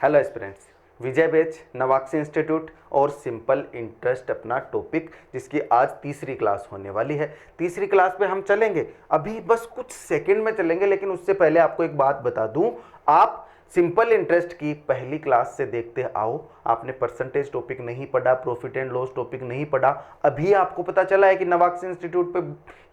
Hello aspirants, विजय बेच नवाक्सी institute और simple interest अपना टॉपिक, जिसकी आज तीसरी क्लास होने वाली है। तीसरी क्लास पे हम चलेंगे, अभी बस कुछ सेकंड में चलेंगे, लेकिन उससे पहले आपको एक बात बता दूं। आप सिंपल इंटरेस्ट की पहली क्लास से देखते आओ। आपने परसेंटेज टॉपिक नहीं पढ़ा, प्रॉफिट एंड लॉस टॉपिक नहीं पढ़ा, अभी आपको पता चला है कि नवाक्सी इंस्टीट्यूट पे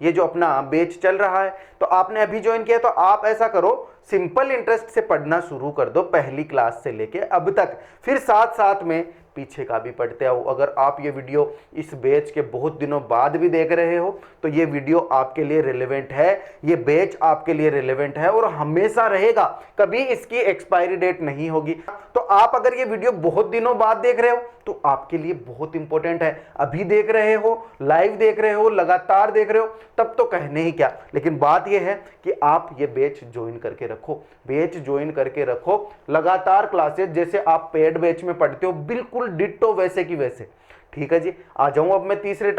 ये जो अपना बैच चल रहा है, तो आपने अभी ज्वाइन किया। तो आप ऐसा करो, सिंपल इंटरेस्ट से पढ़ना शुरू कर दो पहली क्लास से लेके अब तक, फिर साथ साथ में पीछे का भी पढ़ते आओ। अगर आप ये वीडियो इस बैच के बहुत दिनों बाद भी देख रहे हो तो ये वीडियो आपके लिए रिलेवेंट है, ये बैच आपके लिए रिलेवेंट है और हमेशा रहेगा, कभी इसकी एक्सपायरी डेट नहीं होगी। तो आप अगर ये वीडियो बहुत दिनों बाद देख रहे हो तो आपके लिए बहुत इंपॉर्टेंट है। अभी देख रहे हो, लाइव देख रहे हो, लगातार देख रहे हो, तब तो कहने ही क्या। लेकिन बात यह है कि आप ये बैच ज्वाइन करके रखो, बैच ज्वाइन करके रखो। लगातार क्लासेस जैसे आप पेड बैच में पढ़ते हो, बिल्कुल डिट्टो वैसे की वैसे। ठीक है जी, आ जाऊं अब मैं तीसरे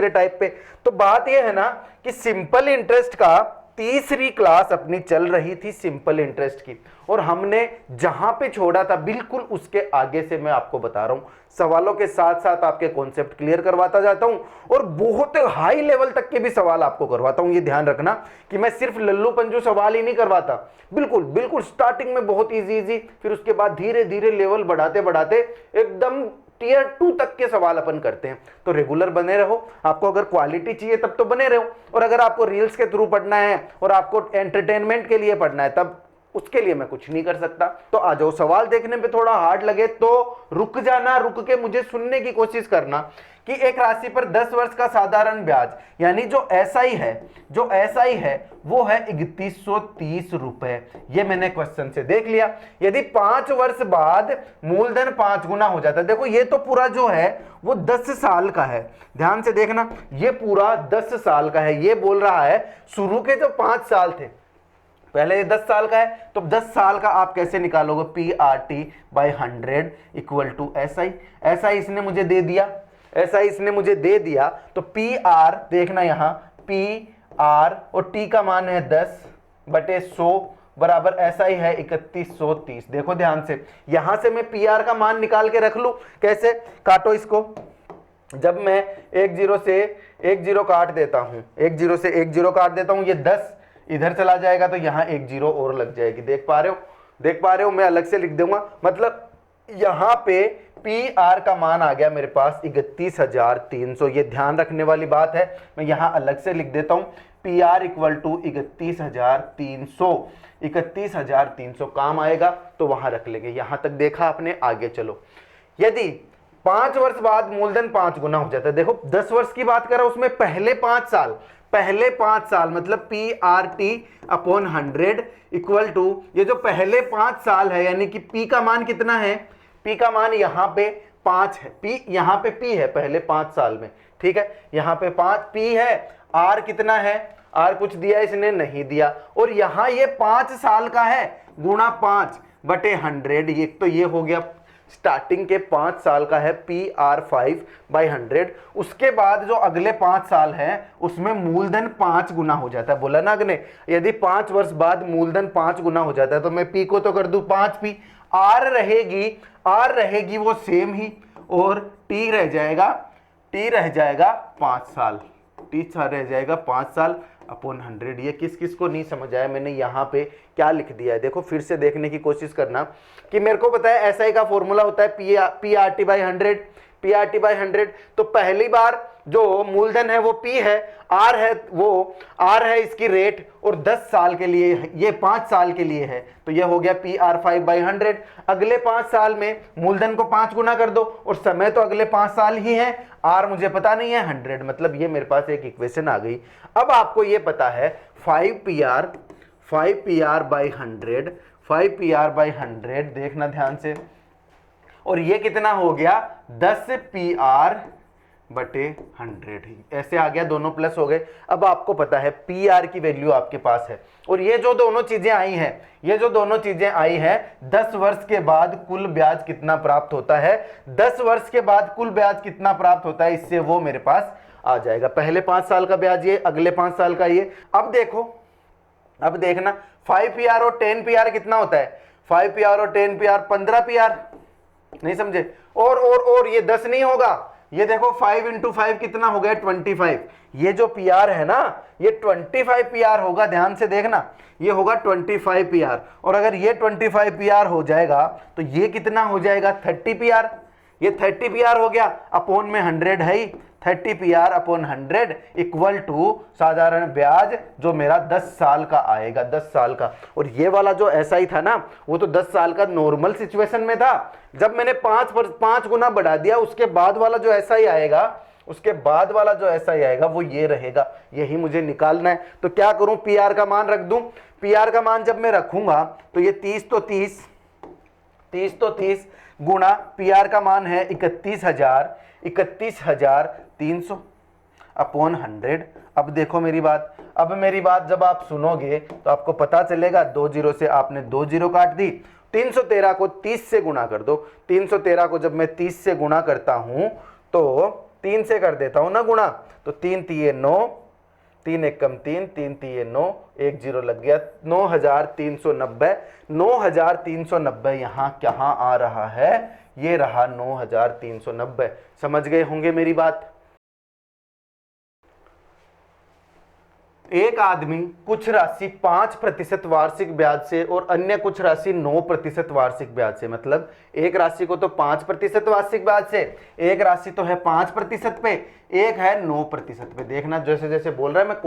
टाइप पे। तो बात यह है ना कि सिंपल इंटरेस्ट का तीसरी क्लास अपनी चल रही थी सिंपल इंटरेस्ट की, और हमने जहां पे छोड़ा था बिल्कुल उसके आगे से मैं आपको बता रहा हूं। सवालों के साथ साथ आपके कॉन्सेप्ट क्लियर करवाता जाता हूं और बहुत हाई लेवल तक के भी सवाल आपको करवाता हूं। ये ध्यान रखना कि मैं सिर्फ लल्लू पंजू सवाल ही नहीं करवाता, बिल्कुल बिल्कुल स्टार्टिंग में बहुत इजी, फिर उसके बाद धीरे धीरे लेवल बढ़ाते बढ़ाते एकदम टियर 2 तक के सवाल अपन करते हैं। तो रेगुलर बने रहो। आपको अगर क्वालिटी चाहिए तब तो बने रहो, और अगर आपको रील्स के थ्रू पढ़ना है और आपको एंटरटेनमेंट के लिए पढ़ना है तब उसके लिए मैं कुछ नहीं कर सकता। तो आ जाओ, सवाल देखने पे थोड़ा हार्ड लगे तो रुक जाना, रुक के मुझे सुनने की कोशिश करना कि एक राशि पर 10 वर्ष का साधारण ब्याज, यानी जो एसआई है वो है 3130 रुपए। ये मैंने क्वेश्चन से देख लिया। यदि 5 वर्ष बाद मूलधन 5 गुना हो जाता है, देखो ये तो पूरा जो है वो 10 साल का है, ध्यान से देखना, ये पूरा 10 साल का है। ये बोल रहा है शुरू के जो 5 साल थे, पहले ये 10 साल का है, तो 10 साल का आप कैसे निकालोगे? PRT/100 equal to SI। SI इसने मुझे दे दिया, तो PR देखना, यहां PR और T का मान है 10/100 बराबर SI है 3130। देखो ध्यान से, यहां से मैं PR का मान निकाल के रख लू। कैसे? काटो इसको। जब मैं 10 से 10 काट देता हूं, 10 से 10 काट देता हूं, ये 10 इधर चला जाएगा तो यहां 1 0 और लग जाएगी। देख पा रहे हो? मैं अलग से लिख दूंगा, मतलब यहां पे PR का मान आ गया मेरे पास 31,300। ये ध्यान रखने वाली बात है, मैं यहां अलग से लिख देता हूं। PR इक्वल टू 31,300 काम आएगा तो वहां रख लेंगे। यहां तक देखा आपने, आगे चलो। यदि 5 वर्ष बाद मूलधन 5 गुना हो जाता है, देखो 10 वर्ष की बात कर रहा हूं, उसमें पहले 5 साल मतलब PRT/100 इक्वल टू, ये जो पहले 5 साल है, यानी कि P का मान कितना है? P का मान यहां पे 5 है, यहां पे P है पहले 5 साल में। ठीक है, यहां पे 5 P है। R कितना है? R कुछ दिया इसने? नहीं दिया। और यहां ये 5 साल का है, गुणा 5/100। ये तो ये हो गया स्टार्टिंग के 5 साल का है, PR5/100। उसके बाद जो अगले 5 साल हैं उसमें मूलधन 5 गुना हो जाता है। बोला ना अगले, यदि 5 वर्ष बाद मूलधन 5 गुना हो जाता है तो मैं P को तो कर दूं 5P, R रहेगी वो सेम ही, और T रह जाएगा 5 साल। T रह जाएगा 5 साल अपॉन 100। ये किस को नहीं समझ आया मैंने यहाँ पे क्या लिख दिया है? देखो फिर से देखने की कोशिश करना कि मेरे को पता है SI का फॉर्मूला होता है PRT/100। तो पहली बार जो मूलधन है वो P है, R है इसकी रेट, और 10 साल के लिए, ये 5 साल के लिए है, तो ये हो गया PR5/100। अगले 5 साल में मूलधन को 5 गुना कर दो, और समय तो अगले 5 साल ही है, R मुझे पता नहीं है 100, मतलब ये मेरे पास एक इक्वेशन आ गई। अब आपको ये पता है 5PR/100 देखना ध्यान से, और ये कितना हो गया? 10PR/100 ही ऐसे आ गया, दोनों प्लस हो गए। अब आपको पता है PR की वैल्यू आपके पास है, और ये जो दोनों चीजें आई हैं 10 वर्ष के बाद कुल ब्याज कितना प्राप्त होता है, 10 वर्ष के बाद कुल ब्याज कितना प्राप्त होता है, इससे वो मेरे पास आ जाएगा। पहले 5 साल का ब्याज ये, अगले 5 साल का ये। अब देखो, अब देखना 5PR और 10PR कितना होता है? 5 पीआर और 10 पीआर 15 पीआर, नहीं समझे। और ये 10 नहीं होगा, ये देखो 5 इंटू 5 कितना हो गया 25। ये जो पीआर है ना ये 25 पीआर होगा, ध्यान से देखना, ये होगा 25 पीआर। और अगर ये 25 पीआर हो जाएगा तो ये कितना हो जाएगा 30 पीआर। ये 30 पीआर हो गया, अपोन में 100 है ही, 30 पीआर अपॉन 100 इक्वल टू साधारण ब्याज जो मेरा 10 साल का आएगा, 10 साल का। और ये वाला जो ऐसा ही था ना वो तो 10 साल का नॉर्मल सिचुएशन में था। जब मैंने 5 गुना बढ़ा दिया उसके बाद वाला जो ऐसा ही आएगा, उसके बाद वाला जो ऐसा ही आएगा वो ये रहेगा, यही मुझे निकालना है। तो क्या करूं, पीआर का मान रख दूं। पीआर का मान जब मैं रखूंगा तो ये 30 तो 30 गुणा पीआर का मान है 31,300 अपॉन 100। अब देखो मेरी बात, जब आप सुनोगे तो आपको पता चलेगा, 2 जीरो से आपने 2 जीरो काट दी। 313 को 30 से गुणा कर दो। 313 को जब मैं 30 से गुणा करता हूं तो 3 से कर देता हूं ना गुणा, तो 3 तिये 9, 3 एक कम 3, 3 तिये 9, 1 जीरो लग गया, 9,390। 9,390 यहाँ कहाँ आ रहा है, ये रहा 9,390। समझ गए होंगे मेरी बात। एक आदमी कुछ राशि 5% वार्षिक ब्याज से और अन्य कुछ राशि 9% वार्षिक ब्याज से, मतलब एक राशि को तो 5% वार्षिक ब्याज से, एक राशि तो है 5% पे, एक है 9% पे। देखना जैसे जैसे बोल रहा है मैं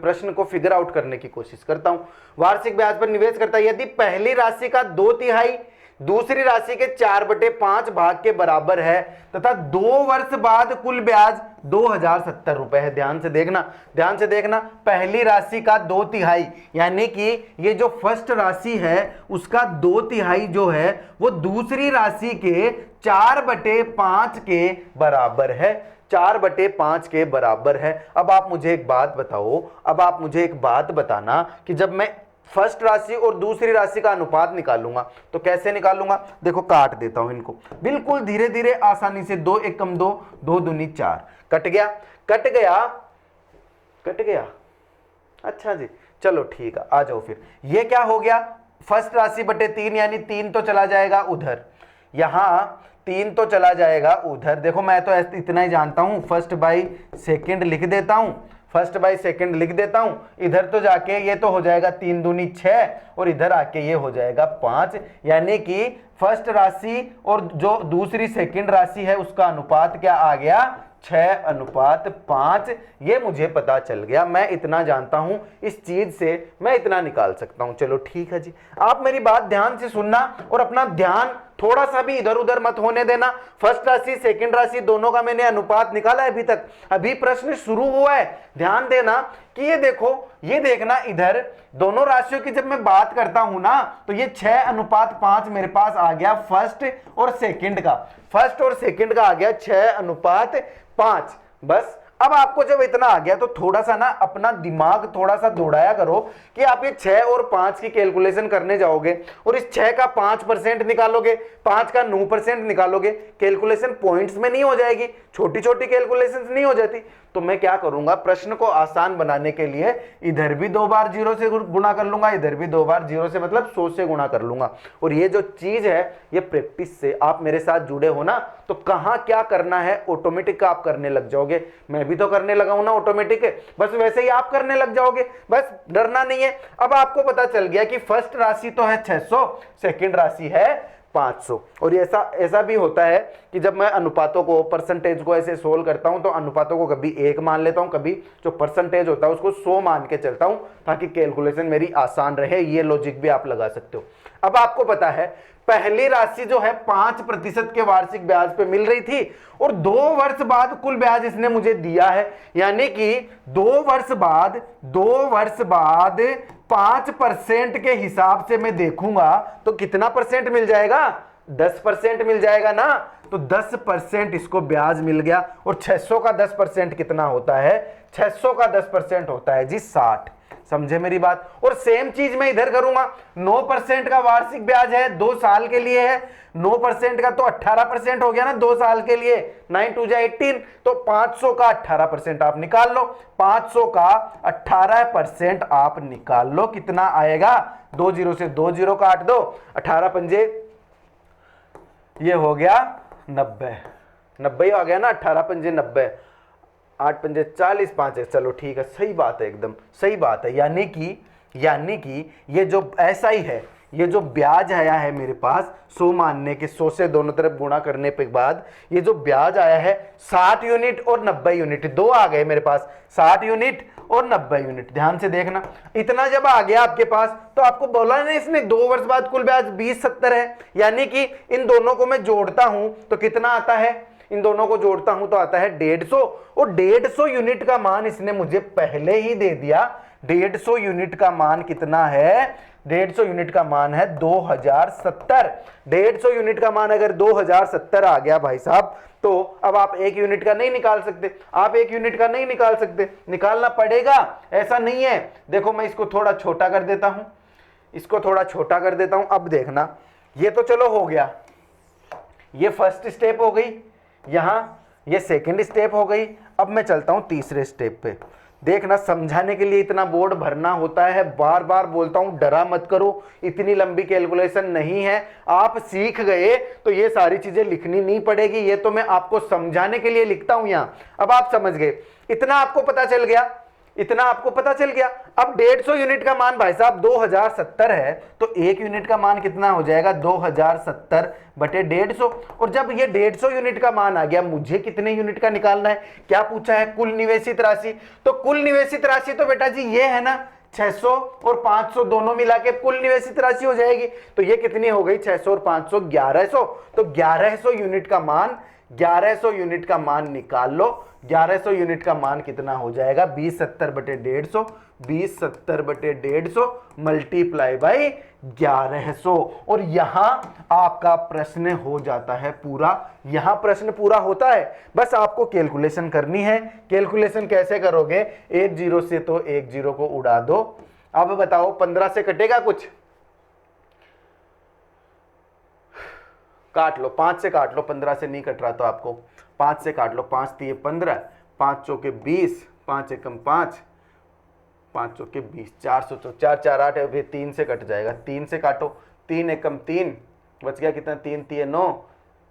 प्रश्न को फिगर आउट करने की कोशिश करता हूं। वार्षिक ब्याज पर निवेश करता है यदि पहली राशि का 2/3 दूसरी राशि के 4/5 भाग के बराबर है तथा 2 वर्ष बाद कुल ब्याज 2,070 रुपए है। ध्यान से देखना, पहली राशि का 2/3 यानी कि ये जो फर्स्ट राशि है उसका 2/3 जो है वो दूसरी राशि के 4/5 के बराबर है, 4/5 के बराबर है। अब आप मुझे एक बात बताना कि जब मैं फर्स्ट राशि और दूसरी राशि का अनुपात निकालूंगा तो कैसे निकालूंगा। देखो काट देता हूं इनको बिल्कुल धीरे धीरे आसानी से। 2 एक कम 2, 2 दूनी 4, कट गया। अच्छा जी चलो ठीक है, आ जाओ फिर। ये क्या हो गया, फर्स्ट राशि बटे 3 यानी 3 तो चला जाएगा उधर, यहां 3 तो चला जाएगा उधर। देखो मैं तो इतना ही जानता हूं, फर्स्ट बाई सेकंड लिख देता हूं, इधर तो जाके ये तो हो जाएगा 3 दूनी 6 और इधर आके ये हो जाएगा 5, यानी कि फर्स्ट राशि और जो दूसरी सेकंड राशि है उसका अनुपात क्या आ गया, 6:5। ये मुझे पता चल गया, मैं इतना जानता हूं, इस चीज से मैं इतना निकाल सकता हूं। चलो ठीक है जी, आप मेरी बात ध्यान से सुनना और अपना ध्यान थोड़ा सा भी इधर उधर मत होने देना। फर्स्ट राशि सेकंड राशि दोनों का मैंने अनुपात निकाला है अभी तक, अभी प्रश्न शुरू हुआ है। ध्यान देना कि ये देखना इधर दोनों राशियों की जब मैं बात करता हूं ना तो ये 6:5 मेरे पास आ गया फर्स्ट और सेकंड का आ गया 6:5। बस अब आपको जब इतना आ गया तो थोड़ा सा ना अपना दिमाग थोड़ा सा दौड़ाया करो कि आप ये 6 और 5 की कैलकुलेशन करने जाओगे और इस 6 का 5% निकालोगे, 5 का 9% निकालोगे, कैलकुलेशन पॉइंट्स में नहीं हो जाएगी, छोटी छोटी कैलकुलेशंस नहीं हो जाती। तो मैं क्या करूंगा, प्रश्न को आसान बनाने के लिए इधर भी 2 बार 0 से गुणा कर लूंगा, इधर भी 2 बार 0 से मतलब 100 से गुणा कर लूंगा। और ये जो चीज है ये प्रैक्टिस से आप मेरे साथ जुड़े हो ना तो कहां क्या करना है ऑटोमेटिक आप करने लग जाओगे। मैं भी तो करने लगा हूं ना ऑटोमेटिक, बस वैसे ही आप करने लग जाओगे, बस डरना नहीं है। अब आपको पता चल गया कि फर्स्ट राशि तो है 600, सेकंड राशि है 500। और ऐसा भी होता है कि जब मैं अनुपातों को परसेंटेज को ऐसे सोल्व करता हूं तो अनुपातों को कभी 1 मान लेता हूं, कभी जो परसेंटेज होता है उसको 100 मान के चलता हूं ताकि कैलकुलेशन मेरी आसान रहे। ये लॉजिक भी आप लगा सकते हो। अब आपको पता है पहली राशि जो है 5% के वार्षिक ब्याज पे मिल रही थी और 2 वर्ष बाद कुल ब्याज इसने मुझे दिया है, यानी कि 2 वर्ष बाद 5% के हिसाब से मैं देखूंगा तो कितना परसेंट मिल जाएगा, 10% मिल जाएगा ना। तो 10% इसको ब्याज मिल गया। और 600 का 10% कितना होता है, 600 का 10% होता है जी 60। समझे मेरी बात। और सेम चीज मैं इधर करूंगा, 9% का वार्षिक ब्याज है, 2 साल के लिए है, 9% का तो 18% हो गया ना 2 साल के लिए, 9 2 जा 18, तो 500 का 18% आप निकाल लो, 500 का 18% आप निकाल लो, कितना आएगा, 2 0 से 2 0 काट दो, 18 पंजे ये हो गया 90, 90 आ गया ना, 18 पंजे 90, 8 पंजे 40, 5 चलो ठीक है, सही बात है, एकदम सही बात है। यानी कि ये जो ऐसा ही है, ये जो ब्याज आया है मेरे पास 100 मानने के 100 से दोनों तरफ गुणा करने के बाद ये जो ब्याज आया है 60 यूनिट और 90 यूनिट, दो आ गए मेरे पास, 60 यूनिट और 90 यूनिट। ध्यान से देखना, इतना जब आ गया आपके पास तो आपको बोला ना इसने 2 वर्ष बाद कुल ब्याज 2070 है, यानी कि इन दोनों को मैं जोड़ता हूं तो कितना आता है, इन दोनों को जोड़ता हूं तो आता है 150, और 150 यूनिट का मान इसने मुझे पहले ही दे दिया। 150 यूनिट का मान कितना है, 150 यूनिट का मान है 2070। 150 यूनिट का मान अगर 2070 आ गया भाई साहब, तो अब आप 1 यूनिट का नहीं निकाल सकते, आप 1 यूनिट का नहीं निकाल सकते, निकालना पड़ेगा, ऐसा नहीं है। देखो मैं इसको थोड़ा छोटा कर देता हूं, इसको थोड़ा छोटा कर देता हूं। अब देखना, ये तो चलो हो गया, ये फर्स्ट स्टेप हो गई, यहां ये सेकंड स्टेप हो गई। अब मैं चलता हूं तीसरे स्टेप पे। देखना, समझाने के लिए इतना बोर्ड भरना होता है, बार बार बोलता हूं, डरा मत करो, इतनी लंबी कैलकुलेशन नहीं है, आप सीख गए तो ये सारी चीजें लिखनी नहीं पड़ेगी, ये तो मैं आपको समझाने के लिए लिखता हूं यहां। अब आप समझ गए, इतना आपको पता चल गया, इतना आपको पता चल गया। अब 150 यूनिट का मान भाई साहब 2070 है, तो 1 यूनिट का मान कितना हो जाएगा, 2070 बटे 150। और जब ये 150 यूनिट का मान आ गया, मुझे कितने यूनिट का निकालना है, क्या पूछा है, कुल निवेशित राशि। तो कुल निवेशित राशि तो बेटा जी ये है ना, 600 और 500 दोनों मिला के कुल निवेशित राशि हो जाएगी। तो ये कितनी हो गई, 600 और 500 1100। तो 1100 यूनिट का मान, 1100 यूनिट का मान निकाल लो। 1100 यूनिट का मान कितना हो जाएगा, 2070 बटे 150, 2070 बटे 150 मल्टीप्लाई बाई 1100। और यहां आपका प्रश्न हो जाता है पूरा, यहां प्रश्न पूरा होता है। बस आपको कैलकुलेशन करनी है। कैलकुलेशन कैसे करोगे, 1 0 से तो 1 0 को उड़ा दो। अब बताओ 15 से कटेगा कुछ, काट लो, 5 से काट लो, 15 से नहीं कट रहा तो आपको 5 से काट लो, 5 3 15, 5 चौके 20, 5 एकम 5, 5 चौके 20, 400 4 4 8 है, 3 से कट जाएगा, 3 से काटो, 3 एकम 3 बच गया कितना, 3 3 9,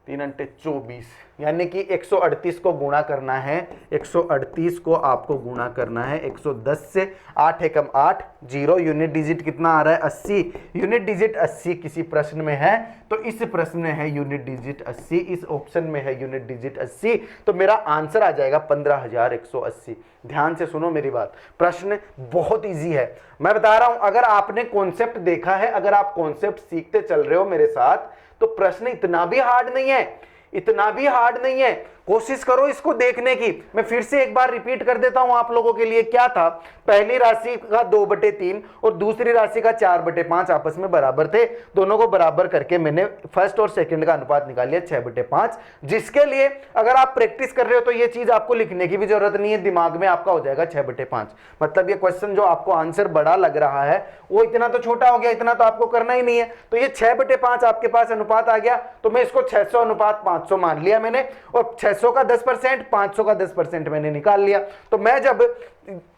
3 अंटे 24, यानी कि 138 को गुणा करना है, 138 को आपको गुणा करना है 110 से। 8 एकम 8, 0 यूनिट डिजिट कितना आ रहा है, 80, यूनिट डिजिट 80 किसी प्रश्न में है तो इस प्रश्न में है यूनिट डिजिट 80, इस ऑप्शन में है यूनिट डिजिट 80, तो मेरा आंसर आ जाएगा 15,180। ध्यान से सुनो मेरी बात, प्रश्न बहुत इजी है, मैं बता रहा हूं। अगर आपने कॉन्सेप्ट देखा है, अगर आप कॉन्सेप्ट सीखते चल रहे हो मेरे साथ, तो प्रश्न इतना भी हार्ड नहीं है, इतना भी हार्ड नहीं है। कोशिश करो इसको देखने की। मैं फिर से एक बार रिपीट कर देता हूं आप लोगों के लिए, क्या था, पहली राशि का 2/3 और दूसरी राशि का 4/5 आपस में बराबर थे, दोनों को बराबर करके मैंने फर्स्ट और सेकंड का अनुपात निकाल लिया 6/5, जिसके लिए अगर आप प्रैक्टिस कर रहे हो तो ये चीज आपको लिखने की भी जरूरत नहीं है, दिमाग में आपका हो जाएगा 6/5। मतलब ये क्वेश्चन जो आपको आंसर बड़ा लग रहा है वो इतना तो छोटा हो गया, इतना तो आपको करना ही नहीं है, तो ये 6/5 आपके पास अनुपात आ गया, तो मैं इसको 600 अनुपात 500 मान लिया मैंने, और 600 का 10%, 500 का 10% मैंने निकाल लिया। तो मैं जब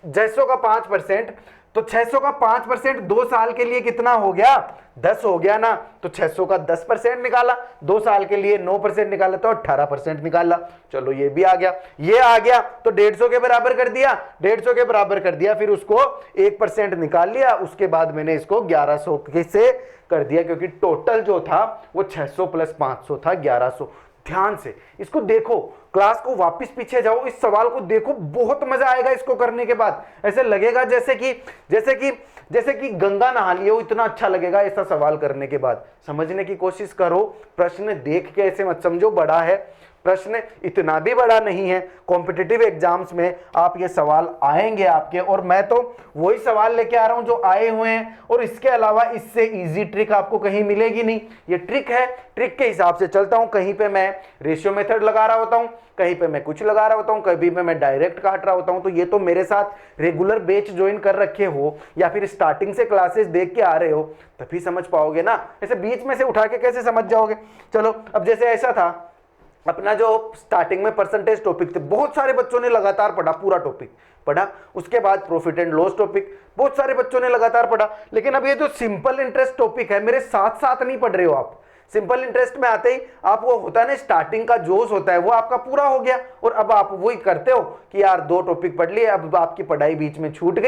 600 का 5%, तो 600 का 5% 2 साल के लिए कितना हो गया, 10 हो गया ना, तो 600 का 10% निकाला, 2 साल के लिए 9% निकाला तो 18% निकाला। चलो ये भी आ गया, ये आ गया, तो 150 के बराबर कर दिया, 150 के बराबर कर दिया, फिर उसको 1% निकाल लिया, उसके बाद मैंने इसको 1100 से कर दिया, क्योंकि टोटल जो था वो 600 + 500 था 1100। ध्यान से इसको देखो, क्लास को वापस पीछे जाओ, इस सवाल को देखो, बहुत मजा आएगा इसको करने के बाद। ऐसे लगेगा जैसे कि गंगा नहा लिए हो, इतना अच्छा लगेगा ऐसा सवाल करने के बाद। समझने की कोशिश करो, प्रश्न देख के ऐसे मत समझो बड़ा है, प्रश्न इतना भी बड़ा नहीं है। कॉम्पिटिटिव एग्जाम्स में आप ये सवाल आएंगे आपके, और मैं तो वही सवाल लेके आ रहा हूं जो आए हुए हैं, और इसके अलावा इससे इजी ट्रिक आपको कहीं मिलेगी नहीं। ये ट्रिक है, ट्रिक के हिसाब से चलता हूं, कहीं पे मैं रेशियो मेथड लगा रहा होता हूं, कहीं पे मैं कुछ लगा रहा होता हूँ, कभी पे मैं डायरेक्ट काट रहा होता हूँ। तो ये तो मेरे साथ रेगुलर बैच ज्वाइन कर रखे हो या फिर स्टार्टिंग से क्लासेस देख के आ रहे हो तभी समझ पाओगे ना, ऐसे बीच में से उठा के कैसे समझ जाओगे। चलो अब जैसे ऐसा था अपना जो स्टार्टिंग में परसेंटेज टॉपिक थे, बहुत सारे बच्चों ने लगातार पढ़ा, पूरा टॉपिक पढ़ा। उसके बाद प्रॉफिट एंड लॉस टॉपिक बहुत सारे बच्चों ने लगातार पढ़ा। लेकिन अब ये जो सिंपल इंटरेस्ट टॉपिक है मेरे साथ साथ नहीं पढ़ रहे हो आप। सिंपल इंटरेस्ट में आते ही आप वो होता है ना स्टार्टिंग का जोश होता है वो आपका पूरा हो गया, और अब आप वही करते हो कि यार 2 टॉपिक पढ़ लिए, अब आपकी पढ़ाई बीच में छूट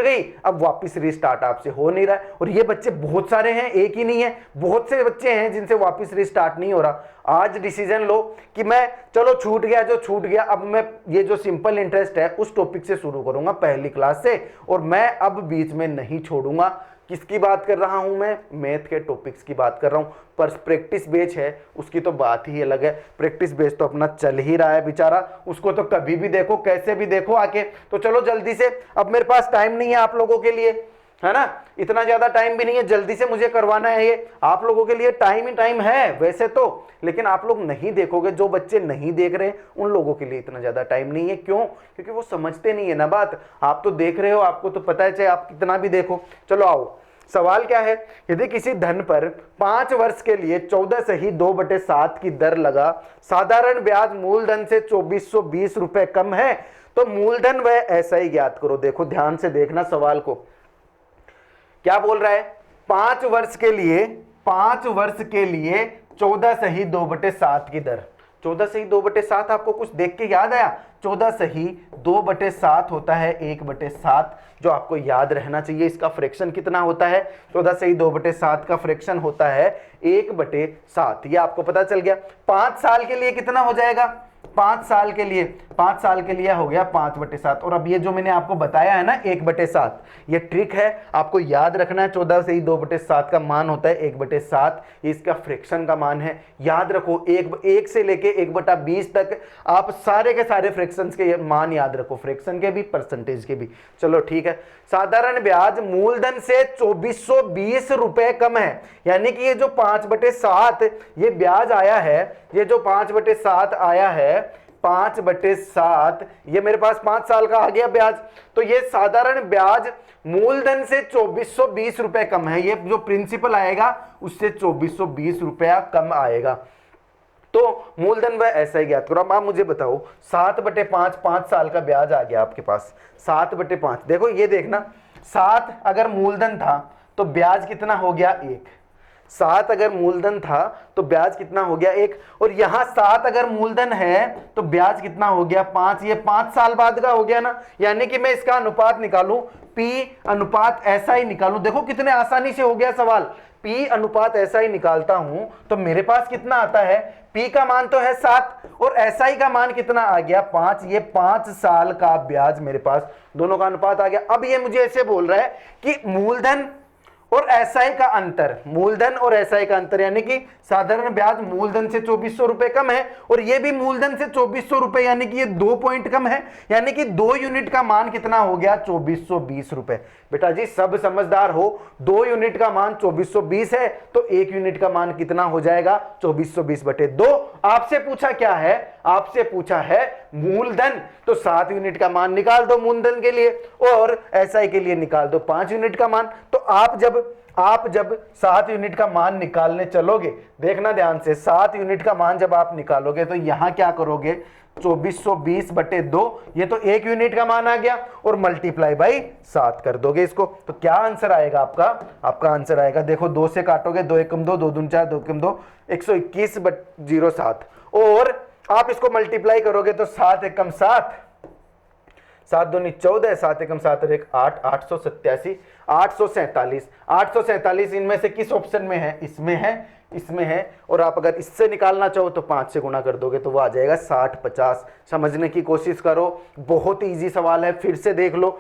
गई, अब वापस रीस्टार्ट आपसे हो नहीं रहा है। और ये बच्चे बहुत सारे हैं, एक ही नहीं है, बहुत से बच्चे हैं जिनसे वापस रीस्टार्ट नहीं हो रहा। आज डिसीजन लो कि मैं चलो छूट गया जो छूट गया, अब मैं ये जो सिंपल इंटरेस्ट है उस टॉपिक से शुरू करूंगा पहली क्लास से, और मैं अब बीच में नहीं छोड़ूंगा। किसकी बात कर रहा हूं मैं? मैथ के टॉपिक्स की बात कर रहा हूं। पर प्रैक्टिस बेच है उसकी तो बात ही अलग है। प्रैक्टिस बेच तो अपना चल ही रहा है बेचारा, उसको तो कभी भी देखो कैसे भी देखो आके। तो चलो जल्दी से, अब मेरे पास टाइम नहीं है आप लोगों के लिए, है ना, इतना ज्यादा टाइम भी नहीं है, जल्दी से मुझे करवाना है ये। आप लोगों के लिए टाइम ही टाइम है वैसे तो, लेकिन आप लोग नहीं देखोगे। जो बच्चे नहीं देख रहे उन लोगों के लिए इतना ज्यादा टाइम नहीं है। क्यों? क्योंकि वो समझते नहीं है ना बात। आप तो देख रहे हो, आपको तो पता है चाहे आप कितना भी देखो। चलो आओ, सवाल क्या है? यदि किसी धन पर 5 वर्ष के लिए 14/2/7 की दर लगा, साधारण ब्याज मूलधन से 2420 रुपए कम है, तो मूलधन व एसआई ज्ञात करो। देखो ध्यान से देखना सवाल को, क्या बोल रहा है? 5 वर्ष के लिए 14/2/7 की दर। 14/2/7 आपको कुछ देख के याद आया? 14/2/7 होता है 1/7, जो आपको याद रहना चाहिए। इसका फ्रैक्शन कितना होता है? 14/2/7 का फ्रैक्शन होता है 1/7। ये आपको पता चल गया। 5 साल के लिए कितना हो जाएगा? 5 साल के लिए हो गया 5/7। और अब ये जो मैंने आपको बताया है ना 1/7, ये ट्रिक है, आपको याद रखना है। 14/2/7 का मान होता है 1/7, ये इसका फ्रैक्शन का मान है। याद रखो, 1 से लेके 1/20 तक आप सारे के सारे फ्रैक्शंस के मान याद रखो, फ्रैक्शन के भी परसेंटेज के भी। चलो ठीक है। साधारण ब्याज मूलधन से 2420 रुपए कम है, यानी कि ये जो 5/7 ये ब्याज आया है, ये जो 5/7 आया है, 5/7 ये मेरे पास 5 साल का आ गया ब्याज। तो ये साधारण ब्याज मूलधन से 2420 रुपए कम है। ये जो प्रिंसिपल आएगा उससे 2420 रुपया कम आएगा। तो मूलधन व एसआई ज्ञात करो। अब आप मुझे बताओ, 7/5 5 साल का ब्याज आ गया आपके पास। 7/5 देखो, ये देखना, 7 अगर मूलधन था तो ब्याज कितना हो गया? 1। 7 अगर मूलधन था तो ब्याज कितना हो गया? 1। और यहां 7 अगर मूलधन है तो ब्याज कितना हो गया? 5। ये 5 साल बाद का हो गया ना, यानी कि मैं इसका अनुपात निकालूं, P अनुपात SI निकालूं। देखो कितने आसानी से हो गया सवाल। P अनुपात SI निकालता हूं तो मेरे पास कितना आता है? P का मान तो है 7 और SI का मान कितना आ गया? 5। ये 5 साल का ब्याज मेरे पास, दोनों का अनुपात आ गया। अब ये मुझे ऐसे बोल रहा है कि मूलधन और एसआई का अंतर, मूलधन और एसआई का अंतर, यानी कि साधारण ब्याज मूलधन से 2400 रुपए कम है और ये भी मूलधन से 2400 रुपए, यानी कि ये 2 पॉइंट कम है, यानी कि 2 यूनिट का मान कितना हो गया? 2420 रुपए। बेटा जी सब समझदार हो, 2 यूनिट का मान 2420 है तो 1 यूनिट का मान कितना हो जाएगा? 2420/2। आपसे पूछा क्या है? आपसे पूछा है मूलधन, तो 7 यूनिट का मान निकाल दो मूलधन के लिए और एसआई के लिए निकाल दो 5 यूनिट का मान। तो आप जब 7 यूनिट का मान निकालने चलोगे, देखना ध्यान से, 7 यूनिट का मान जब आप निकालोगे तो यहां क्या करोगे? 2420/2, ये तो 1 यूनिट का मान आ गया, और मल्टीप्लाई बाई 7 कर दोगे इसको। तो क्या आंसर आएगा आपका? आपका आंसर आएगा, देखो 2 से काटोगे, 2 एकम 2, 2 दूनी 4, 2 एकम 2, 121/07, और आप इसको मल्टीप्लाई करोगे तो 7 एकम 7, 7 दूनी 14, 7 एकम 7 और 1 8, 887, 847, इनमें से किस ऑप्शन में है? इसमें है, इसमें है। और आप अगर इससे निकालना चाहो तो 5 से गुणा कर दोगे तो वो आ जाएगा 60/50। समझने की कोशिश करो, बहुत इजी सवाल है, फिर से देख लो,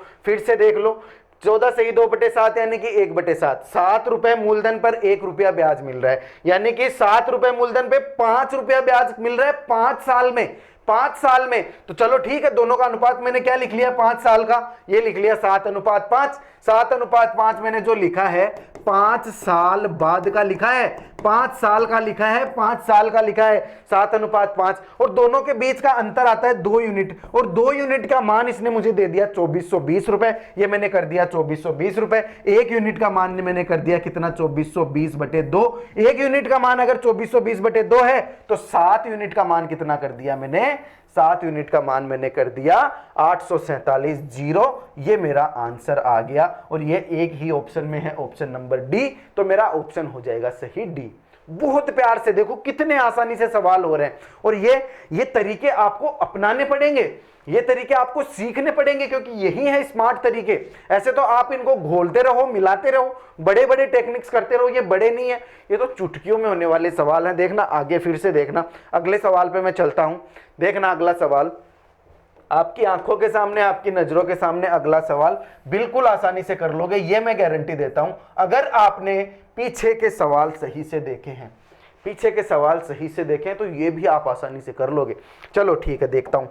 14 से ही 2/7 यानी कि 1/7। 7 रुपए मूलधन पर 1 रुपया ब्याज मिल रहा है, यानी कि 7 रुपए मूलधन पे 5 रुपया ब्याज मिल रहा है 5 साल में, 5 साल में। तो चलो ठीक है, दोनों का अनुपात मैंने क्या लिख लिया? 5 साल का, ये लिख लिया 7/5। 7/5 मैंने जो लिखा है 5 साल बाद का लिखा है, 5 साल का लिखा है, 5 साल का लिखा है, 7:5 और दोनों के बीच का अंतर आता है 2 यूनिट और 2 यूनिट का मान इसने मुझे दे दिया 2420 रुपए, ये मैंने कर दिया 2420 रुपए। 1 यूनिट का मान मैंने कर दिया कितना 2420/2। 1 यूनिट का मान अगर 2420/2 है तो 7 यूनिट का मान कितना कर दिया मैंने, 7 यूनिट का मान मैंने कर दिया 847 जीरो। ये मेरा आंसर आ गया और ये एक ही ऑप्शन में है, ऑप्शन नंबर डी, तो मेरा ऑप्शन हो जाएगा सही डी। बहुत प्यार से देखो कितने आसानी से सवाल हो रहे हैं और ये तरीके आपको अपनाने पड़ेंगे, ये तरीके आपको सीखने पड़ेंगे क्योंकि यही है स्मार्ट तरीके। ऐसे तो आप इनको घोलते रहो, मिलाते रहो, बड़े बड़े टेक्निक्स करते रहो, ये बड़े नहीं है, ये तो चुटकियों में होने वाले सवाल हैं। देखना आगे फिर से देखना, अगले सवाल पे मैं चलता हूं। देखना अगला सवाल आपकी आंखों के सामने, आपकी नजरों के सामने अगला सवाल बिल्कुल आसानी से कर लोगे, ये मैं गारंटी देता हूं अगर आपने पीछे के सवाल सही से देखे हैं, पीछे के सवाल सही से देखें तो ये भी आप आसानी से कर लोगे। चलो ठीक है, देखता हूं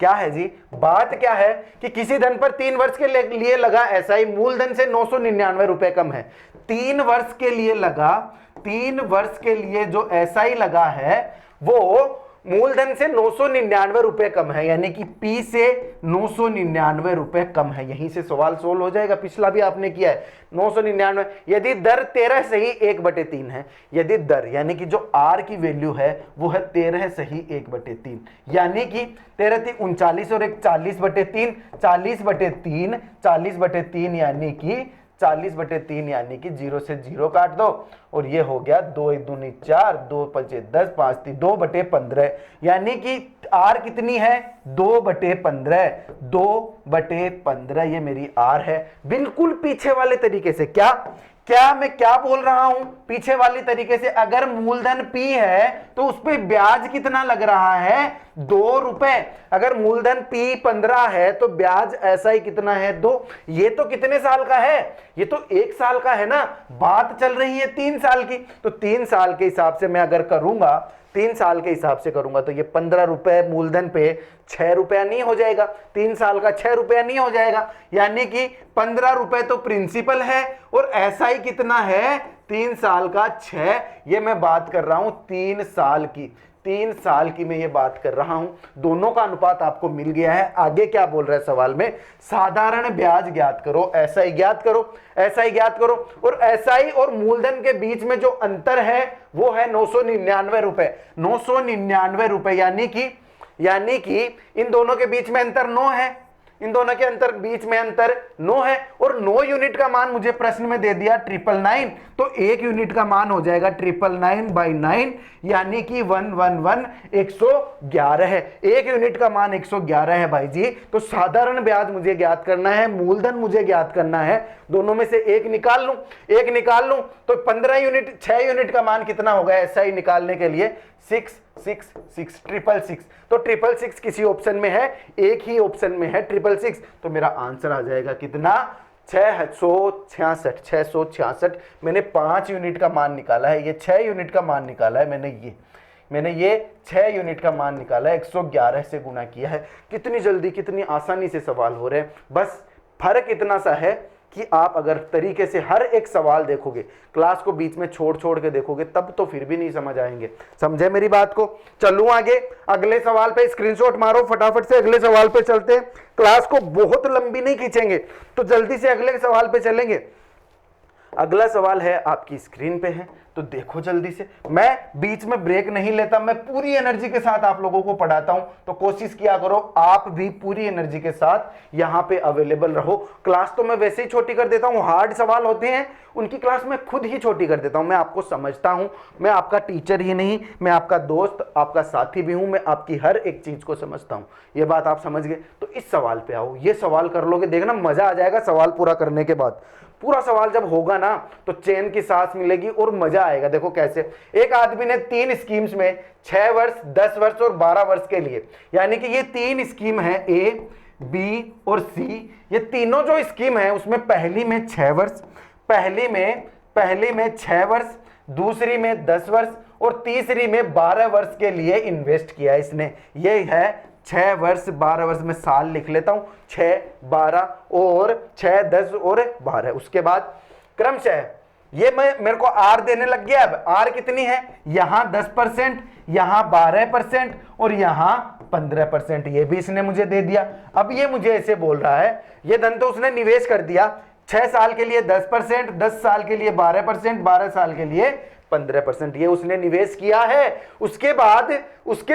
क्या है जी। बात क्या है कि किसी धन पर 3 वर्ष के लिए लगा एसआई मूलधन से 999 रुपए कम है। 3 वर्ष के लिए लगा, 3 वर्ष के लिए जो एसआई लगा है वो मूलधन से 999 रुपए कम है, यानी कि पी से 999 रुपए कम है। यहीं से सवाल सोल्व हो जाएगा, पिछला भी आपने किया है 999। यदि दर 13 सही 1/3 है, यदि दर यानी कि जो आर की वैल्यू है वो है 13 सही 1/3, यानी कि 13 39 और 1 40/3, 40/3, 40/3 यानी कि 40/3 यानी कि 0 से 0 काट दो और ये हो गया 2 1 2 4, 2 5 10, 5 3 2/15, यानी कि आर कितनी है 2/15, 2/15 ये मेरी आर है। बिल्कुल पीछे वाले तरीके से क्या मैं क्या बोल रहा हूं, पीछे वाली तरीके से अगर मूलधन P है तो उस पे ब्याज कितना लग रहा है 2 रुपए। अगर मूलधन P 15 है तो ब्याज ऐसा ही कितना है 2। ये तो कितने साल का है, ये तो 1 साल का है ना, बात चल रही है 3 साल की, तो 3 साल के हिसाब से मैं अगर करूंगा, 3 साल के हिसाब से करूंगा तो ये 15 रुपए मूलधन पे 6 रुपया नहीं हो जाएगा, 3 साल का 6 रुपया नहीं हो जाएगा, यानी कि 15 रुपए तो प्रिंसिपल है और एसआई कितना है 3 साल का 6। ये मैं बात कर रहा हूं 3 साल की, 3 साल की मैं ये बात कर रहा हूं। दोनों का अनुपात आपको मिल गया है। आगे क्या बोल रहा है सवाल में, साधारण ब्याज ज्ञात करो, एसआई ज्ञात करो, एसआई ज्ञात करो और एसआई और मूलधन के बीच में जो अंतर है वो है 999 रुपए, 999 रुपए, यानी कि इन दोनों के बीच में अंतर 9 है, इन दोनों के बीच में अंतर 9 है और 9 यूनिट का मान मुझे प्रश्न में दे दिया 999, तो 1 यूनिट का मान हो जाएगा 999/9, यानी कि 111 111 है। 1 यूनिट का मान 111 है भाई जी। तो साधारण ब्याज मुझे ज्ञात करना है, मूलधन मुझे ज्ञात करना है, दोनों में से एक निकाल लूं तो 15 यूनिट 6 यूनिट का मान कितना होगा एसआई निकालने के लिए 666 तो 666 किसी ऑप्शन में है, एक ही ऑप्शन में है 666, तो मेरा आंसर आ जाएगा कितना 666। मैंने 5 यूनिट का मान निकाला है, ये 6 यूनिट का मान निकाला है, मैंने ये 6 यूनिट का मान निकाला है, 111 से गुना किया है। कितनी जल्दी कितनी आसानी से सवाल हो रहे हैं। बस फर्क इतना सा है कि आप अगर तरीके से हर एक सवाल देखोगे, क्लास को बीच में छोड़ के देखोगे, तब तो फिर भी नहीं समझ आएंगे। समझे मेरी बात को। चलूं आगे, अगले सवाल पे स्क्रीनशॉट मारो फटाफट से, अगले सवाल पे चलते हैं। क्लास को बहुत लंबी नहीं खींचेंगे तो जल्दी से अगले सवाल पे चलेंगे। अगला सवाल है आपकी स्क्रीन पे है, तो देखो जल्दी से। मैं बीच में ब्रेक नहीं लेता, मैं पूरी एनर्जी के साथ आप लोगों को पढ़ाता हूं, तो कोशिश किया करो आप भी पूरी एनर्जी के साथ यहां पे अवेलेबल रहो। क्लास तो मैं वैसे ही छोटी कर देता हूं, हार्ड सवाल होते हैं उनकी क्लास मैं खुद ही छोटी कर देता हूं। मैं आपको समझता हूं, मैं आपका टीचर ही नहीं, मैं आपका दोस्त, आपका साथी भी हूं, मैं आपकी हर एक चीज को समझता हूं। ये बात आप समझ गए। तो इस सवाल पे आओ, ये सवाल कर लोगे, देखना मजा आ जाएगा सवाल पूरा करने के बाद। पूरा सवाल जब होगा ना तो चैन की सांस मिलेगी और मजा आएगा। देखो कैसे, एक आदमी ने 3 स्कीम्स में 6 वर्ष, 10 वर्ष और 12 वर्ष के लिए, यानी कि ये 3 स्कीम है, ए, बी और सी। ये तीनों जो स्कीम है उसमें पहली में 6 वर्ष, पहली में 6 वर्ष, दूसरी में 10 वर्ष और तीसरी में 12 वर्ष के लिए इन्वेस्ट किया इसने। ये है 6 वर्ष 12 वर्ष में साल लिख लेता हूं, 6 12 और 6 10 और 12। उसके बाद क्रमशः ये मेरे को आर देने लग गया। अब आर कितनी है, यहां 10%, यहां 12% और यहां 15%, ये भी इसने मुझे दे दिया। अब ये मुझे ऐसे बोल रहा है, ये धन तो उसने निवेश कर दिया, 6 साल के लिए 10%, 10 साल के लिए 12%, 12 साल के लिए 15%, ये उसने निवेश किया है। उसके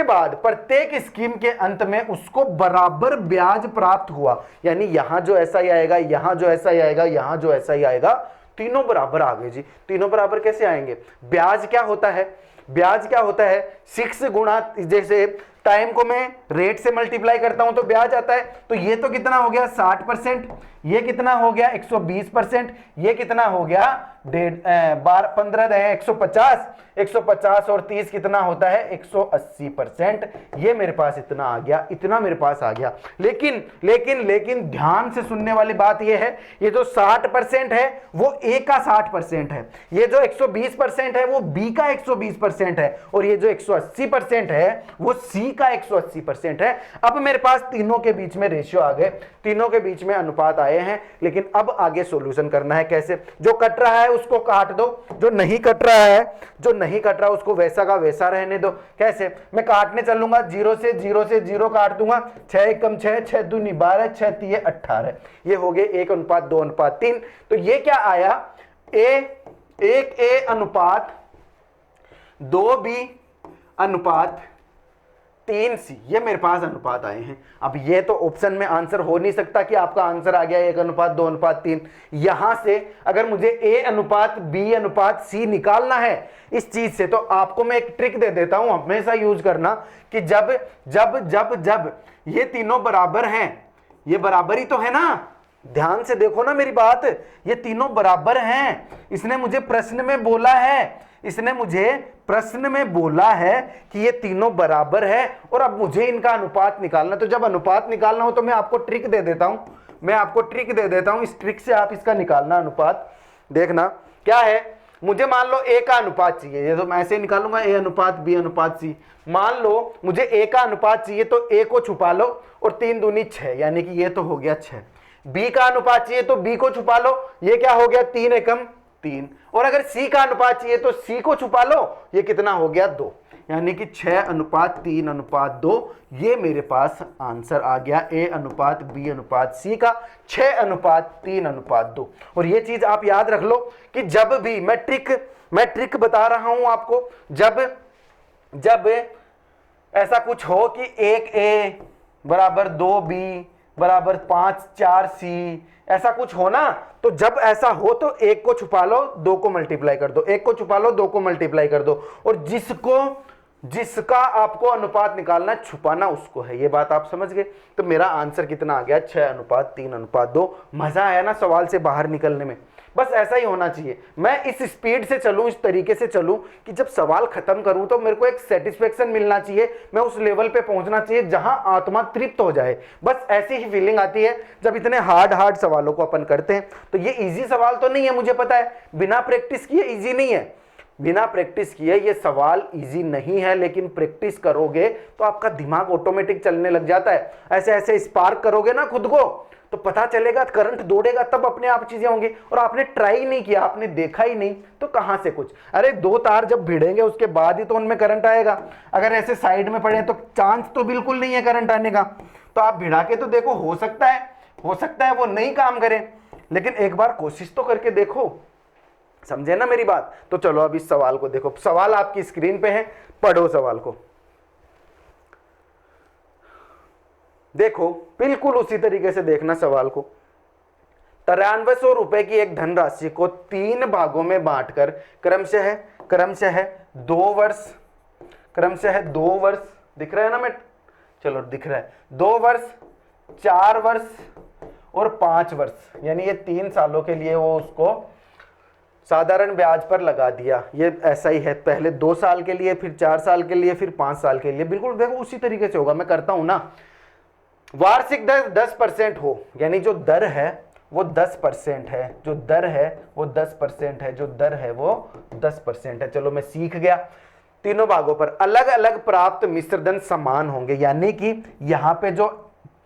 बाद प्रत्येक स्कीम के अंत में उसको बराबर ब्याज प्राप्त हुआ, यानी यहां जो ऐसा ही आएगा, यहां जो ऐसा ही आएगा, यहां जो ऐसा ही आएगा, तीनों बराबर आ गए जी। तीनों बराबर कैसे आएंगे? ब्याज क्या होता है, ब्याज क्या होता है, 6 गुणा, जैसे टाइम को मैं रेट से मल्टीप्लाई करता हूं तो ब्याज आता है। तो ये तो कितना हो गया 60%, ये कितना हो गया 120%, ये कितना हो गया 150 और 30 कितना होता है 180%। ये मेरे पास इतना आ गया, इतना मेरे पास आ गया। लेकिन ध्यान से सुनने वाली बात ये है, ये जो 60% है वो ए का 60% है, ये जो 120% है वो बी का 120% है, और ये जो 180% है वो सी का 180% है। अब मेरे पास तीनों के बीच में रेशियो आ गए, तीनों के बीच में अनुपात आए हैं। लेकिन अब आगे सॉल्यूशन करना है कैसे? जो कट रहा है उसको काट दो, जो नहीं कट रहा है, जो नहीं कट रहा उसको वैसा का वैसा रहने दो। कैसे? मैं काटने चलूंगा, 0 से 0 काट दूंगा, 6 एकम 6, 6 दूनी 12, 6 तिये 18, ये हो गए 1:2:3। तो ये क्या आया, 1A अनुपात 2B अनुपात 3C, ये मेरे पास अनुपात आए हैं। अब ये तो ऑप्शन में आंसर हो नहीं सकता कि आपका आंसर आ गया 1:2:3। यहां से अगर मुझे A अनुपात B अनुपात C निकालना है इस चीज से, तो आपको मैं एक ट्रिक दे देता हूं, हमेशा यूज करना, कि जब जब जब जब ये तीनों बराबर हैं, ये बराबर ही तो है ना, ध्यान से देखो ना मेरी बात, ये तीनों बराबर हैं। इसने मुझे प्रश्न में बोला है, इसने मुझे प्रश्न में बोला है कि ये तीनों बराबर है, और अब मुझे इनका अनुपात निकालना। तो जब अनुपात निकालना हो तो मैं आपको ट्रिक दे देता हूं, मैं आपको ट्रिक दे देता हूं, इस ट्रिक से आप इसका निकालना अनुपात। देखना क्या है, मुझे मान लो A का अनुपात चाहिए, ये तो मैं ऐसे निकालूंगा A अनुपात B अनुपात C। मान लो मुझे A का अनुपात चाहिए, तो A को छुपा लो और 3 दूनी 6, यानी कि ये तो हो गया 6। B का अनुपात चाहिए तो B को छुपा लो, ये क्या हो गया 3 एकम 3। और अगर C का अनुपात चाहिए तो C को छुपा लो, ये कितना हो गया 2, यानी कि 6:3:2। ये मेरे पास आंसर आ गया A अनुपात B अनुपात C का 6:3:2। और ये चीज आप याद रख लो कि जब भी मैं ट्रिक बता रहा हूं आपको, जब ऐसा कुछ हो कि 1A बराबर 2B बराबर 5-4C, ऐसा कुछ हो ना, तो जब ऐसा हो तो 1 को छुपा लो, 2 को मल्टीप्लाई कर दो, 1 को छुपा लो, 2 को मल्टीप्लाई कर दो, और जिसका आपको अनुपात निकालना छुपाना उसको है। ये बात आप समझ गए? तो मेरा आंसर कितना आ गया 6:3:2। मजा आया ना सवाल से बाहर निकलने में? बस ऐसा ही होना चाहिए। मैं इस स्पीड से चलूं, इस तरीके से चलूं कि जब सवाल खत्म करूं तो मेरे को एक सेटिस्फेक्शन मिलना चाहिए, मैं उस लेवल पे पहुंचना चाहिए जहां आत्मा तृप्त हो जाए। बस ऐसी ही फीलिंग आती है जब इतने हार्ड सवालों को अपन करते हैं। तो ये इजी सवाल तो नहीं है, मुझे पता है, बिना प्रैक्टिस किए इजी नहीं है, बिना प्रैक्टिस किए ये सवाल इजी नहीं है, लेकिन प्रैक्टिस करोगे तो आपका दिमाग ऑटोमेटिक चलने लग जाता है। ऐसे ऐसे स्पार्क करोगे ना खुद को, तो पता चलेगा, करंट दौड़ेगा, तब अपने आप चीजें होंगी। और आपने ट्राई नहीं किया, आपने देखा ही नहीं, तो कहां से कुछ? अरे 2 तार जब भिड़ेंगे उसके बाद ही तो उनमें करंट आएगा। अगर ऐसे साइड में पड़े तो चांस तो बिल्कुल नहीं है करंट आने का। तो आप भिड़ा के तो देखो, हो सकता है वो नहीं काम करे, लेकिन एक बार कोशिश तो करके देखो। समझे ना मेरी बात? तो चलो अब इस सवाल को देखो, सवाल आपकी स्क्रीन पे है, पढ़ो सवाल को। देखो बिल्कुल उसी तरीके से देखना सवाल को। 9300 रुपए की एक धनराशि को 3 भागों में बांटकर क्रमशः 2 वर्ष दिख रहा है ना? मैं चलो दिख रहा है, 2 वर्ष, 4 वर्ष और 5 वर्ष, यानी ये 3 सालों के लिए वो उसको साधारण ब्याज पर लगा दिया। ये ऐसा ही है, पहले 2 साल के लिए, फिर 4 साल के लिए, फिर 5 साल के लिए। बिल्कुल देखो उसी तरीके से होगा, मैं करता हूं ना। वार्षिक दर 10% हो, यानी जो दर है वो 10% है, जो दर है वो 10% है, जो दर है वो 10% है। चलो मैं सीख गया। तीनों भागों पर अलग अलग प्राप्त मिश्र धन समान होंगे, यानी कि यहां पे जो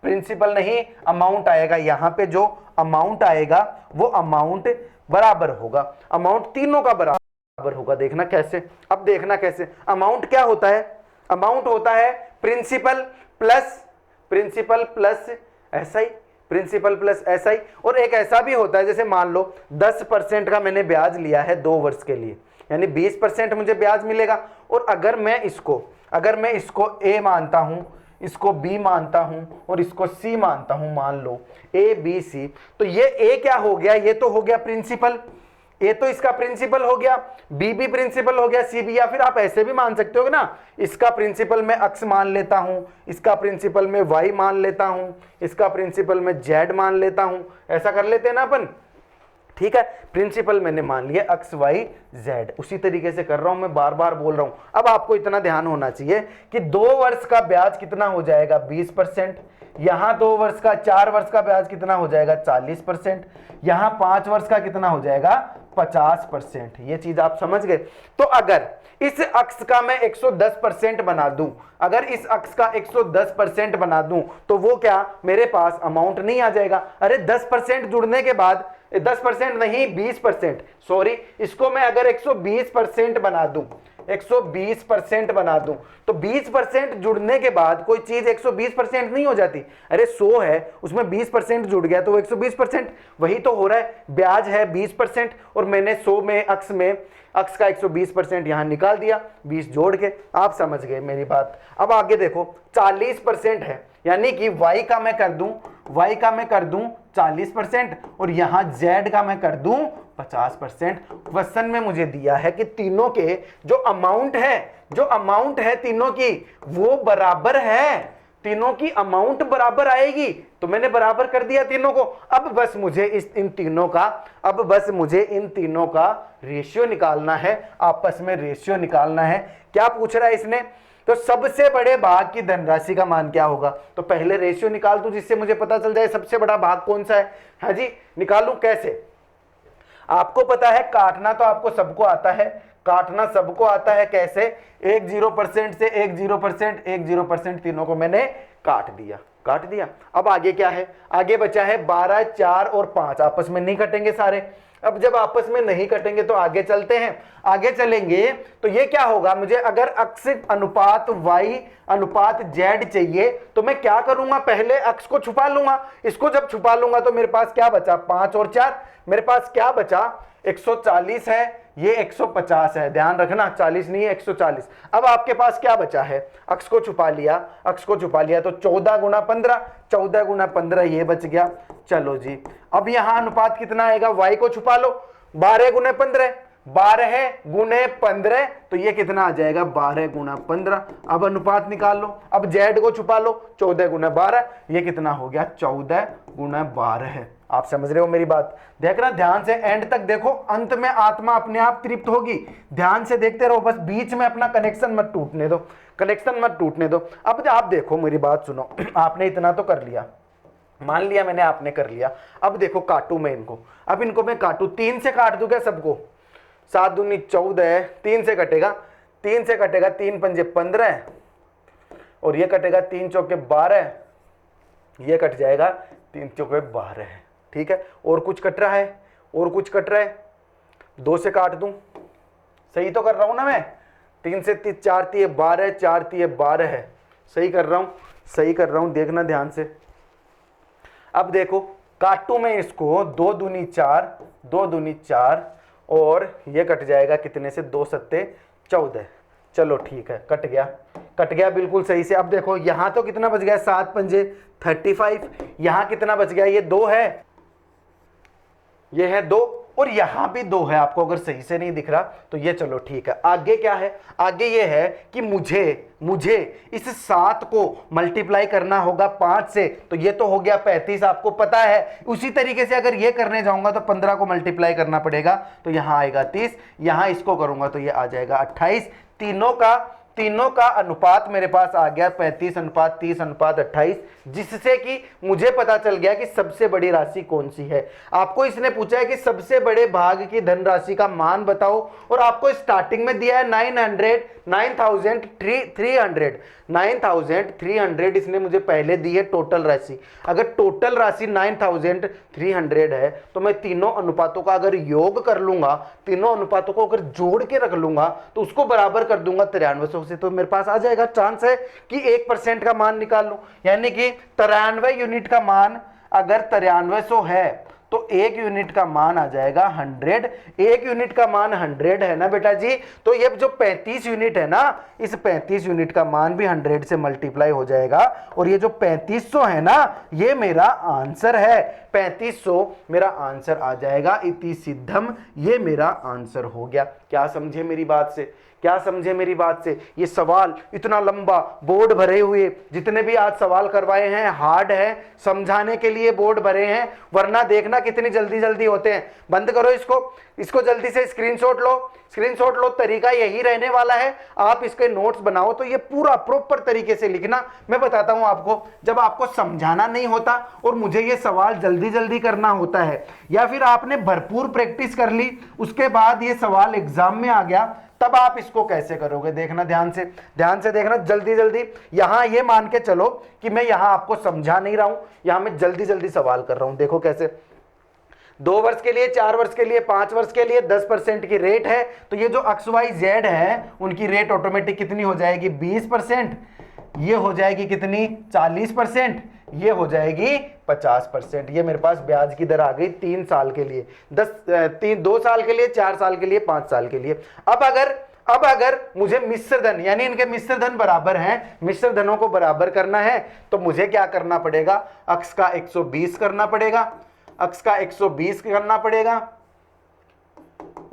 प्रिंसिपल नहीं अमाउंट आएगा, यहां पे जो अमाउंट आएगा वो अमाउंट बराबर होगा, अमाउंट तीनों का बराबर होगा। देखना कैसे, अब देखना कैसे, अमाउंट क्या होता है, अमाउंट होता है principal plus SI, principal plus SI. और एक ऐसा भी होता है जैसे मान लो 10% का मैंने ब्याज लिया है 2 वर्ष के लिए, यानी 20% मुझे ब्याज मिलेगा। और अगर मैं इसको ए मानता हूं, इसको बी मानता हूं और इसको सी मानता हूं, मान लो ए बी सी, तो ये ए क्या हो गया, ये तो हो गया प्रिंसिपल, ए तो इसका प्रिंसिपल हो गया, बी भी प्रिंसिपल हो गया, सी भी, या फिर आप ऐसे भी मान सकते हो ना, इसका प्रिंसिपल मैं एक्स मान लेता हूं, इसका प्रिंसिपल मैं वाई मान लेता हूं, इसका प्रिंसिपल मैं जेड मान लेता हूं, ऐसा कर लेते हैं ना अपन, ठीक है। प्रिंसिपल मैंने मान लिया एक्स वाई जेड, उसी तरीके से कर रहा हूं, मैं बार बार बोल रहा हूं। अब आपको इतना ध्यान होना चाहिए कि 2 वर्ष का ब्याज कितना हो जाएगा 20%, यहां 2 वर्ष का 4 वर्ष का ब्याज कितना हो जाएगा 40%, यहां 5 वर्ष का कितना हो जाएगा 50%। ये चीज आप समझ गए। तो अगर इस अक्ष का मैं 110% बना दूं, अगर इस अक्ष का 110% बना दूं, तो वो क्या मेरे पास अमाउंट नहीं आ जाएगा। अरे 10% जुड़ने के बाद, 10% नहीं 20%, सॉरी, इसको मैं अगर 120% बना दूं, 120% बना दूं, तो 20% जुड़ने के बाद कोई चीज 120% नहीं हो जाती। अरे 100 है, उसमें 20% जुड़ गया तो वो 120%, वही तो हो रहा है। ब्याज है 20% और मैंने 100 में अक्स का 120% यहां निकाल दिया, 20 जोड़ के। आप समझ गए मेरी बात। अब आगे देखो 40% है, यानी कि y का मैं कर दूं 40% और यहां z का मैं कर दूं 50%। क्वेश्चन में मुझे दिया है कि तीनों के जो अमाउंट है तीनों की वो बराबर है, तीनों की अमाउंट बराबर आएगी, तो मैंने बराबर कर दिया तीनों को। अब बस मुझे इन तीनों का रेशियो निकालना है, आपस में रेशियो निकालना है। क्या पूछ रहा है इसने, तो सबसे बड़े भाग की धनराशि का मान क्या होगा। तो पहले रेशियो निकाल दूं जिससे मुझे पता चल जाए सबसे बड़ा भाग कौन सा है। हाँ जी, निकालूं कैसे, आपको पता है काटना तो आपको सबको आता है, काटना सबको आता है। कैसे, एक 0% से एक 0%, तीनों को मैंने काट दिया। अब आगे क्या है, आगे बचा है 12, 4 और 5, आपस में नहीं कटेंगे सारे। अब जब आपस में नहीं कटेंगे तो आगे चलते हैं, आगे चलेंगे तो ये क्या होगा, मुझे अगर अक्ष अनुपात y अनुपात z चाहिए तो मैं क्या करूंगा, पहले अक्ष को छुपा लूंगा। इसको जब छुपा लूंगा तो मेरे पास क्या बचा, 5 और 4, मेरे पास क्या बचा 140 है, ये 150 है, ध्यान रखना 40 नहीं है 140। अब आपके पास क्या बचा है, अक्ष को छुपा लिया तो 14 गुना 15 ये बच गया। चलो जी, अब यहां अनुपात कितना आएगा, y को छुपा लो, 12 गुने 15, 12 गुने 15, तो ये कितना आ जाएगा 12 गुना 15। अब अनुपात निकाल लो, अब z को छुपा लो, 14 गुना 12, ये कितना हो गया 14 गुना 12 है। आप समझ रहे हो मेरी बात, देखना ध्यान से, एंड तक देखो, अंत में आत्मा अपने आप तृप्त होगी। ध्यान से देखते रहो, बस बीच में अपना कनेक्शन मत टूटने दो। अब आप देखो मेरी बात सुनो, आपने इतना तो कर लिया, मान लिया मैंने, आपने कर लिया। अब देखो काटू मैं इनको, अब इनको मैं काटू, 3 से काट दूं क्या सबको, 7 दूनी 14, 3 से कटेगा, 3 पंजे 15 और ये कटेगा 3 चौके 12, ये कट जाएगा 3 चौके 12 है, ठीक है। और कुछ कट रहा है, 2 से काट दूं, सही तो कर रहा हूं ना मैं, 3 से 4 तिये 12, 4 तिये 12 है, सही कर रहा हूं, देखना ध्यान से। अब देखो काटू मैं इसको, 2 दूनी 4 और ये कट जाएगा कितने से, 2 सत्ते 14। चलो ठीक है, कट गया बिल्कुल सही से। अब देखो यहां तो कितना बच गया, 7 पंजे 35, यहां कितना बच गया, ये 2 है, ये है 2 और यहां भी 2 है। आपको अगर सही से नहीं दिख रहा तो ये चलो ठीक है। आगे क्या है, आगे ये है कि मुझे इस 7 को मल्टीप्लाई करना होगा 5 से, तो ये तो हो गया 35, आपको पता है। उसी तरीके से अगर ये करने जाऊंगा तो 15 को मल्टीप्लाई करना पड़ेगा, तो यहां आएगा 30, यहां इसको करूंगा तो ये आ जाएगा 28। तीनों का अनुपात मेरे पास आ गया 35:30:28, जिससे कि मुझे पता चल गया कि सबसे बड़ी राशि कौन सी है। आपको इसने पूछा है कि सबसे बड़े भाग की धनराशि का मान बताओ, और आपको स्टार्टिंग में दिया है 9,300 इसने मुझे पहले दी है टोटल राशि। अगर टोटल राशि 9,300 है तो मैं तीनों अनुपातों का अगर योग कर लूंगा, तीनों अनुपातों को अगर जोड़ के रख लूंगा तो उसको बराबर कर दूंगा 9300 से, तो मेरे पास आ जाएगा। चांस है कि 1% का मान निकाल लूं, यानी कि 93 यूनिट का मान अगर 9300 है तो 1 यूनिट का मान आ जाएगा 100। 1 यूनिट का मान 100 है ना बेटा जी, तो ये जो 35 यूनिट है ना, इस 35 यूनिट का मान भी 100 से मल्टीप्लाई हो जाएगा, और ये जो 3500 है ना, ये मेरा आंसर है। 3500 मेरा आंसर आ जाएगा। इति सिद्धम, ये मेरा आंसर हो गया। क्या समझे मेरी बात से? क्या समझे मेरी बात से? ये सवाल इतना लंबा, बोर्ड भरे हुए, जितने भी आज सवाल करवाए हैं हार्ड है, समझाने के लिए बोर्ड भरे हैं, वरना देखना कितनी जल्दी जल्दी होते हैं। बंद करो इसको जल्दी से स्क्रीनशॉट लो। तरीका यही रहने वाला है, आप इसके नोट्स बनाओ तो ये पूरा प्रॉपर तरीके से लिखना। मैं बताता हूं आपको, जब आपको समझाना नहीं होता और मुझे ये सवाल जल्दी जल्दी करना होता है, या फिर आपने भरपूर प्रैक्टिस कर ली, उसके बाद ये सवाल एग्जाम में आ गया, तब आप इसको कैसे करोगे? देखना ध्यान से देखना, जल्दी जल्दी। यहां ये मान के चलो कि मैं यहां आपको समझा नहीं रहा हूं, यहां मैं जल्दी जल्दी सवाल कर रहा हूं। देखो कैसे, 2 वर्ष के लिए, 4 वर्ष के लिए, 5 वर्ष के लिए 10% की रेट है, तो ये जो XYZ है उनकी रेट ऑटोमेटिक कितनी हो जाएगी? 20%। ये हो जाएगी कितनी? 40%। ये हो जाएगी 50%। ये मेरे पास ब्याज की दर आ गई 3 साल के लिए, 2 साल के लिए, 4 साल के लिए, 5 साल के लिए। अब अगर मुझे मिश्र धन, यानी इनके मिश्र धन बराबर हैं, मिश्र धनों को बराबर करना है, तो मुझे क्या करना पड़ेगा? अक्ष का 120 करना पड़ेगा, अक्ष का 120 करना पड़ेगा,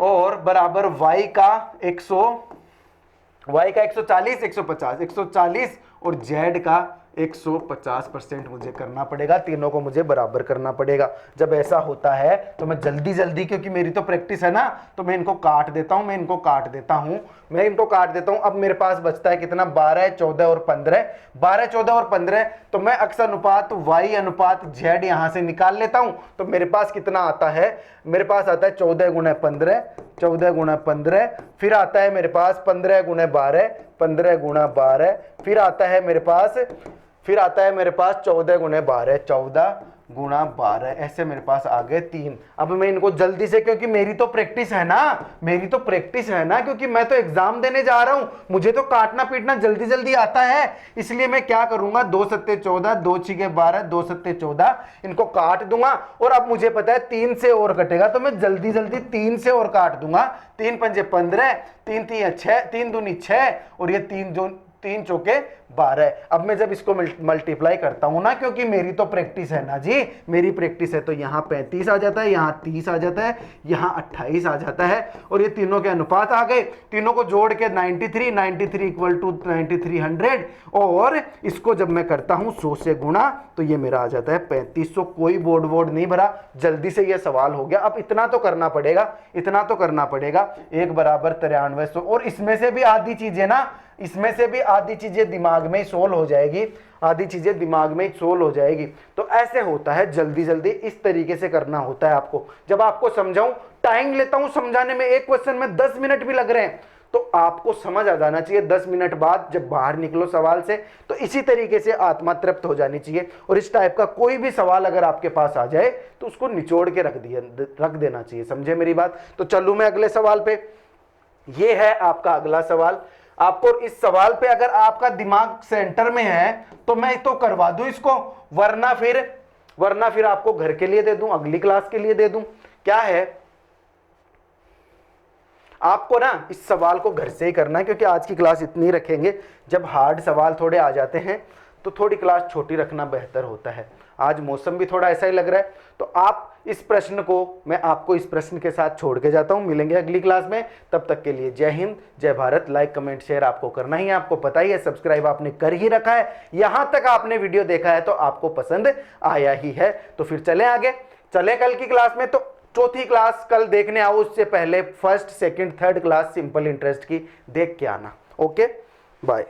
और बराबर y का 140, 140 और z का 150% मुझे करना पड़ेगा। तीनों को मुझे बराबर करना पड़ेगा। जब ऐसा होता है तो मैं जल्दी जल्दी, क्योंकि मेरी तो प्रैक्टिस है ना, तो मैं इनको काट देता हूं, अब मेरे पास बचता है कितना? 12, 14 और 15। 12, 14 और 15, तो मैं अक्ष अनुपात y अनुपात z यहां से निकाल लेता हूं, तो मेरे पास कितना आता है? मेरे पास आता है 14 गुना 15, 14 गुना 15, फिर आता है मेरे पास 15 गुना 12, 15 गुना 12, फिर आता है मेरे पास 14 गुना 12, 14 गुना 12, ऐसे मेरे पास आ गए 3। अब मैं इनको जल्दी से, क्योंकि मेरी तो प्रैक्टिस है ना, क्योंकि मैं तो एग्जाम देने जा रहा हूं, मुझे तो काटना पीटना जल्दी जल्दी आता है, इसलिए मैं क्या करूंगा? 2 सत्ते 14, 2 छिके 12, 2 सत्ते 14, इनको काट दूंगा। और अब मुझे पता है 3 से और कटेगा, तो मैं जल्दी जल्दी 3 से और काट दूंगा। 3 पंजे 15, 3 3 6, 3 दूनी 6, और ये 3 चौके 12। अब मैं जब इसको मल्टीप्लाई करता हूं ना, क्योंकि मेरी तो प्रैक्टिस है ना जी, मेरी प्रैक्टिस है, तो यहां 35 आ जाता है, यहां 30 आ जाता है, यहां 28 आ जाता है, और ये तीनों के अनुपात आ गए। तीनों को जोड़ के 93 इक्वल टू 9300, और इसको जब मैं करता हूं 100 से गुणा, तो ये मेरा आ जाता है 3500। कोई बोर्ड नहीं भरा, जल्दी से ये सवाल हो गया। अब इतना तो करना पड़ेगा, 1 बराबर 9300, और इसमें से भी आधी चीजें दिमाग में ही सोल्व हो जाएगी, तो ऐसे होता है। जल्दी जल्दी इस तरीके से करना होता है आपको। जब आपको समझाऊं, टाइम लेता हूं समझाने में, एक क्वेश्चन में 10 मिनट भी लग रहे हैं, तो आपको समझ आ जाना चाहिए 10 मिनट बाद जब बाहर निकलो सवाल से, तो इसी तरीके से आत्मा तृप्त हो जानी चाहिए। और इस टाइप का कोई भी सवाल अगर आपके पास आ जाए तो उसको निचोड़ के रख देना चाहिए। समझे मेरी बात? तो चलूं मैं अगले सवाल पे। ये है आपका अगला सवाल। आपको इस सवाल पे अगर आपका दिमाग सेंटर में है तो मैं तो करवा दूं इसको, वरना फिर आपको घर के लिए दे दूं, अगली क्लास के लिए दे दूं। क्या है, आपको ना इस सवाल को घर से ही करना है, क्योंकि आज की क्लास इतनी रखेंगे। जब हार्ड सवाल थोड़े आ जाते हैं तो थोड़ी क्लास छोटी रखना बेहतर होता है। आज मौसम भी थोड़ा ऐसा ही लग रहा है, तो आप इस प्रश्न को, मैं आपको इस प्रश्न के साथ छोड़ के जाता हूं। मिलेंगे अगली क्लास में, तब तक के लिए जय हिंद, जय भारत। लाइक कमेंट शेयर आपको करना ही है, आपको पता ही है, सब्सक्राइब आपने कर ही रखा है। यहां तक आपने वीडियो देखा है तो आपको पसंद आया ही है। तो फिर चले आगे, चले कल की क्लास में। तो चौथी क्लास कल देखने आओ, उससे पहले first second third class simple interest की देख के आना। ओके। बाय।